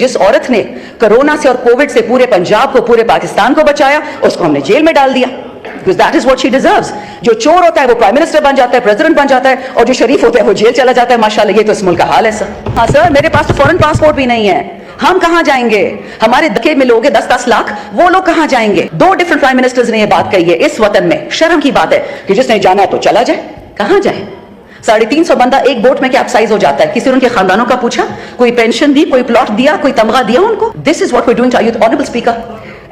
जिस औरत ने कोरोना से और कोविड से पूरे पंजाब को, पूरे पाकिस्तान को बचाया, उसको हमने जेल में डाल दिया, because that is what she deserves. जो चोर होता है वो प्राइम मिनिस्टर बन जाता है, प्रेसिडेंट बन जाता है, और जो शरीफ होता है वो जेल चला जाता है. माशाल्लाह, ये तो इस मुल्क का हाल है सर. हाँ सर, मेरे पास तो फॉरेन पासपोर्ट भी नहीं है. हम कहाँ जाएंगे? हमारे धक्के में लोग 10-10 लाख, वो लोग कहाँ जाएंगे? 2 डिफरेंट प्राइम मिनिस्टर्स ने ये बात कही है. इस वतन में शर्म की बात है कि जिसने जाना है तो चला जाए. कहाँ जाए? 350 बंदा एक बोट में कैप्साइज हो जाता है. किसी ने उनके खानदानों का पूछा? कोई पेंशन दी, कोई प्लॉट दिया, कोई तमगा दिया उनको? This is what we doing to youth. Honourable speaker,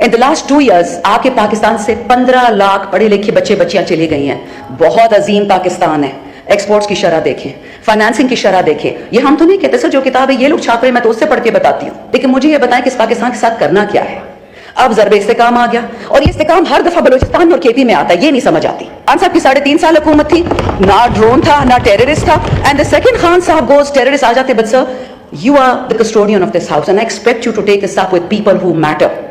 in the last 2 years आपके पाकिस्तान से 15 लाख पढ़े लिखे बच्चे बच्चियां चली गई हैं. बहुत अजीम पाकिस्तान है. एक्सपोर्ट्स की शरह देखें, फाइनेंसिंग की शरह देखें. ये हम तो नहीं कहते सर, जो किताब है ये लोग छाप रहे हैं, मैं तो उससे पढ़ के बताती हूँ. लेकिन मुझे ये बताएं कि इस पाकिस्तान के साथ करना क्या है. अब ज़रबे इस्तेकाम आ गया, और ये इस्तेकाम हर दफा बलूचिस्तान और केपी में आता है. ये नहीं समझ आती. खान साहब की 3.5 साल हुकूमत थी, ना ड्रोन था ना टेररिस्ट था. एंड द सेकंड खान साहब गोज, टेररिस्ट आ जाते. But sir, you are the custodian of this house and I expect you to take this up with people who matter.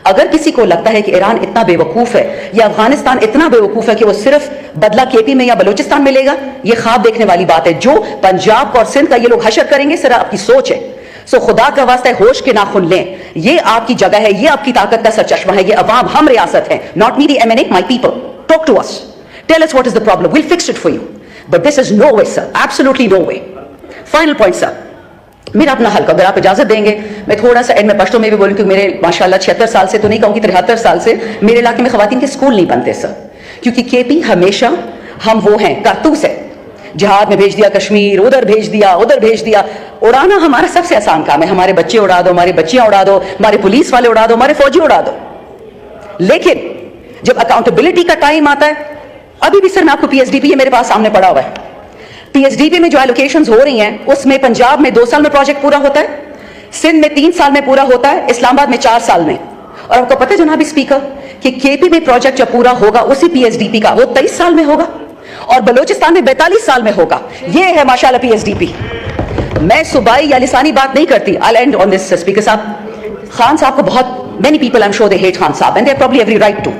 अगर किसी को लगता है कि ईरान इतना बेवकूफ है या अफगानिस्तान इतना बेवकूफ है कि वो सिर्फ बदला केपी में या बलूचिस्तान में लेगा, ये ख्वाब देखने वाली बात है. जो पंजाब और सिंध का ये लोग हशर करेंगे, सिर्फ आपकी सोच है. सो खुदा का वास्ता है, होश के नाखुन लें. ये आपकी जगह है, ये आपकी ताकत का सरचश्मा है. ये अवाम, हम रियासत है, not me the MNA, my people. Talk to us, tell us what is the problem, we'll fix it for you. But this is no way sir, absolutely no way. Final point sir, मेरा अपना हल्का, अगर आप इजाजत देंगे मैं थोड़ा सा एंड में पश्तो में भी बोलूं कि मेरे माशाल्लाह 76 साल से तो नहीं कहूँगी, 73 साल से मेरे इलाके में खवातीन के स्कूल नहीं बनते सर. क्योंकि केपी हमेशा हम वो हैं कारतूस है. जिहाद में भेज दिया कश्मीर, उधर भेज दिया, उधर भेज दिया. उड़ाना हमारा सबसे आसान काम है. हमारे बच्चे उड़ा दो, हमारी बच्चियां उड़ा दो, हमारे पुलिस वाले उड़ा दो, हमारे फौजी उड़ा दो. लेकिन जब अकाउंटेबिलिटी का टाइम आता है, अभी भी सर मैं आपको पीएसडीपी मेरे पास सामने पड़ा हुआ है. पीएसडीपी में जो एलोकेशंस हो रही हैं, उसमें पंजाब में 2 साल में प्रोजेक्ट पूरा होता है, सिंध में 3 साल में पूरा होता है, इस्लामाबाद में 4 साल में. और आपको पता है जनाबी स्पीकर कि केपी में प्रोजेक्ट जब पूरा होगा उसी पीएसडीपी का, वो 23 साल में होगा, और बलूचिस्तान में 42 साल में होगा. ये है माशाल्लाह पीएसडीपी. मैं सुबाई या लिसानी बात नहीं करती. I end on this speaker साहब. खान साहब को बहुत many people I am sure they hate Khan साहब and they have probably every right to.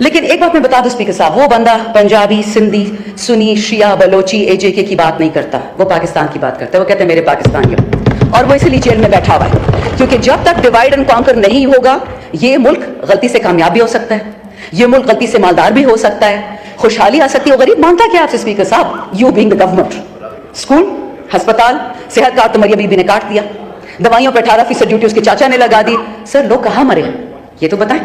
लेकिन एक बात मैं बता दूं स्पीकर साहब, वो बंदा पंजाबी, सिंधी, सुनी, शिया, बलोची, एजेके की बात नहीं करता. वो पाकिस्तान की बात करता है. वो कहते हैं मेरे पाकिस्तानियों, और वो इसलिए जेल में बैठा हुआ है. क्योंकि जब तक डिवाइड एंड कॉन्कर नहीं होगा, ये मुल्क गलती से कामयाब भी हो सकता है, ये मुल्क गलती से मालदार भी हो सकता है, खुशहाली आ सकती है. वो गरीब मांगता क्या आपसे स्पीकर साहब? You being the government. School, अस्पताल, सेहत कार्ड तो मरिया बीबी ने काट दिया. दवाइयों पर 18% ड्यूटी उसके चाचा ने लगा दी. सर लोग कहाँ मरे ये तो बताएं.